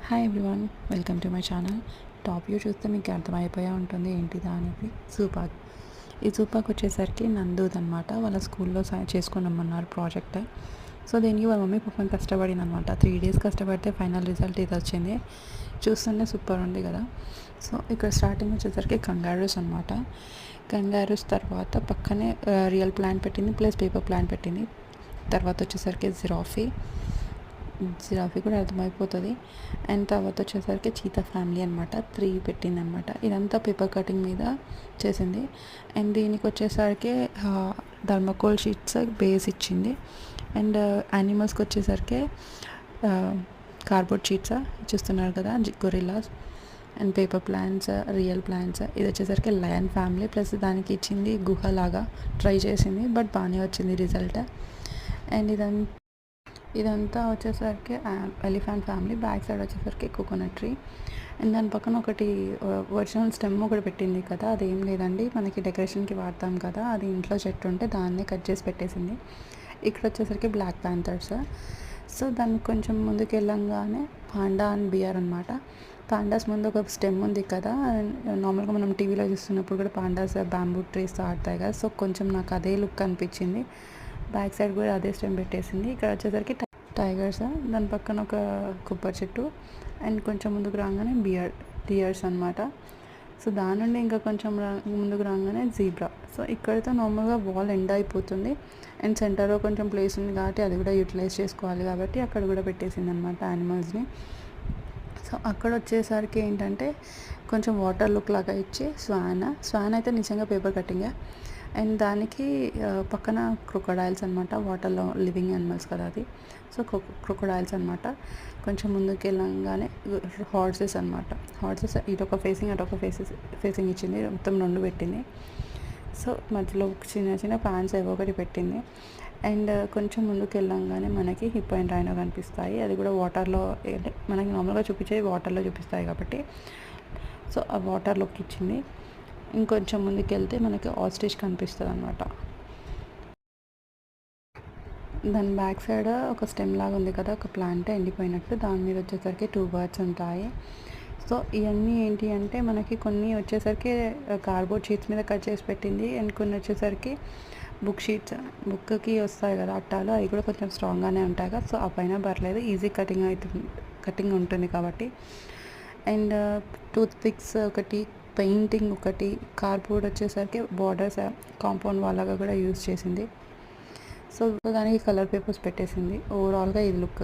Hi everyone, welcome to my channel. Top view చూస్తే మీకు అర్థమైపోయా ఉంటుంది ఏంటిదా అనేది. జూపార్క్. ఈ జూపార్క్ వచ్చేసరికి నందుది అనమాట. వాళ్ళ స్కూల్లో చేసుకున్నామన్నారు ప్రాజెక్ట్. సో దీనికి వాళ్ళ మమ్మీ పాపం కష్టపడింది అనమాట. 3 days కష్టపడితే ఫైనల్ రిజల్ట్ ఇది వచ్చింది. చూస్తుంటే సూపర్ ఉంది కదా. సో ఇక్కడ స్టార్టింగ్ వచ్చేసరికి కంగారూస్ అనమాట. కంగారూస్ తర్వాత పక్కనే రియల్ ప్లాంట్ పెట్టింది, ప్లస్ పేపర్ ప్లాంట్ పెట్టింది. తర్వాత వచ్చేసరికి జిరాఫీ కూడా అర్థమైపోతుంది. అండ్ తర్వాత వచ్చేసరికి చీతా ఫ్యామిలీ అనమాట. 3 పెట్టింది అనమాట. ఇదంతా పేపర్ కటింగ్ మీద చేసింది. అండ్ దీనికి వచ్చేసరికి థర్మాకోల్ షీట్స్ బేస్ ఇచ్చింది. అండ్ యానిమల్స్కి వచ్చేసరికి కార్డ్బోర్డ్ షీట్స్ చూస్తున్నారు కదా, gorillas. And paper plants, real plants. ఇది వచ్చేసరికి లయన్ ఫ్యామిలీ, ప్లస్ దానికి ఇచ్చింది గుహలాగా ట్రై చేసింది, బట్ బాగానే వచ్చింది రిజల్ట్. అండ్ ఇదంతా వచ్చేసరికి ఎలిఫెంట్ ఫ్యామిలీ. బ్యాక్ సైడ్ వచ్చేసరికి కోకోనట్ ట్రీ. అండ్ దాని పక్కన ఒకటి ఒరిజినల్ స్టెమ్ ఒకటి పెట్టింది కదా, అదేం లేదండి, మనకి డెకరేషన్కి వాడతాం కదా, అది ఇంట్లో చెట్టు ఉంటే దాన్నే కట్ చేసి పెట్టేసింది. ఇక్కడ వచ్చేసరికి బ్లాక్ ప్యాంథర్స్. సో దానికి కొంచెం ముందుకు వెళ్ళంగానే పాండా అండ్ బియర్ అనమాట. పాండాస్ ముందు ఒక స్టెమ్ ఉంది కదా, నార్మల్గా మనం టీవీలో చూస్తున్నప్పుడు కూడా పాండాస్ బ్యాంబూ ట్రీస్తో ఆడతాయి కదా. సో కొంచెం నాకు అదే లుక్ అనిపించింది. బ్యాక్ సైడ్ కూడా అదే స్టెమ్ పెట్టేసింది. ఇక్కడ వచ్చేసరికి టైగర్స్, దాని పక్కన ఒక కొబ్బరి చెట్టు. అండ్ కొంచెం ముందుకు రాగానే డియర్స్ అనమాట. సో దాని నుండి ఇంకా కొంచెం ముందుకు రాగానే జీబ్రా. సో ఇక్కడితో నార్మల్గా వాల్ ఎండ్ అయిపోతుంది. అండ్ సెంటర్లో కొంచెం ప్లేస్ ఉంది కాబట్టి అది కూడా యూటిలైజ్ చేసుకోవాలి కాబట్టి అక్కడ కూడా పెట్టేసింది అనమాట యానిమల్స్ని. సో అక్కడ వచ్చేసరికి ఏంటంటే కొంచెం వాటర్ లుక్ లాగా ఇచ్చి స్వాన్ అయితే నిజంగా పేపర్ కటింగే. అండ్ దానికి పక్కన క్రొకోడైల్స్ అనమాట. వాటర్లో లివింగ్ యానిమల్స్ కదా అది. సో క్రొకోడైల్స్ అనమాట. కొంచెం ముందుకు వెళ్ళంగానే హార్సెస్ అనమాట. హార్సెస్ ఇటొక ఫేసింగ్ అటొక ఫేసింగ్ ఇచ్చింది, మొత్తం 2 పెట్టింది. సో మధ్యలో చిన్న చిన్న ప్యాన్స్ ఏవో ఒకటి పెట్టింది. అండ్ కొంచెం ముందుకు వెళ్ళంగానే మనకి హిప్పో అండ్ రైనో కనిపిస్తాయి. అది కూడా వాటర్లో, మనకి నార్మల్గా చూపించేది వాటర్లో చూపిస్తాయి కాబట్టి సో ఆ వాటర్లోకి ఇచ్చింది. ఇంకొంచెం ముందుకు వెళ్తే మనకి ఆస్ట్రిచ్ కనిపిస్తుంది అనమాట. దాని బ్యాక్ సైడ్ ఒక స్టెమ్ లాగా ఉంది కదా, ఒక ప్లాంట్ ఎండిపోయినట్టు, దాని మీద వచ్చేసరికి 2 birds ఉంటాయి. సో ఇవన్నీ ఏంటి అంటే మనకి కొన్ని వచ్చేసరికి కార్డ్బోర్డ్ షీట్స్ మీద కట్ చేసి పెట్టింది. అండ్ కొన్ని వచ్చేసరికి బుక్కి వస్తాయి కదా అట్టాలు, అవి కూడా కొంచెం స్ట్రాంగ్గానే ఉంటాయి కదా. సో ఆ పైన పర్లేదు, ఈజీ కటింగ్ ఉంటుంది కాబట్టి. అండ్ టూత్ పిక్స్ ఒకటి, పెయింటింగ్ ఒకటి, కార్డ్బోర్డ్ వచ్చేసరికి బార్డర్స్ కాంపౌండ్ వాళ్ళగా కూడా యూజ్ చేసింది. సో దానికి కలర్ పేపర్స్ పెట్టేసింది. ఓవరాల్గా ఇది లుక్.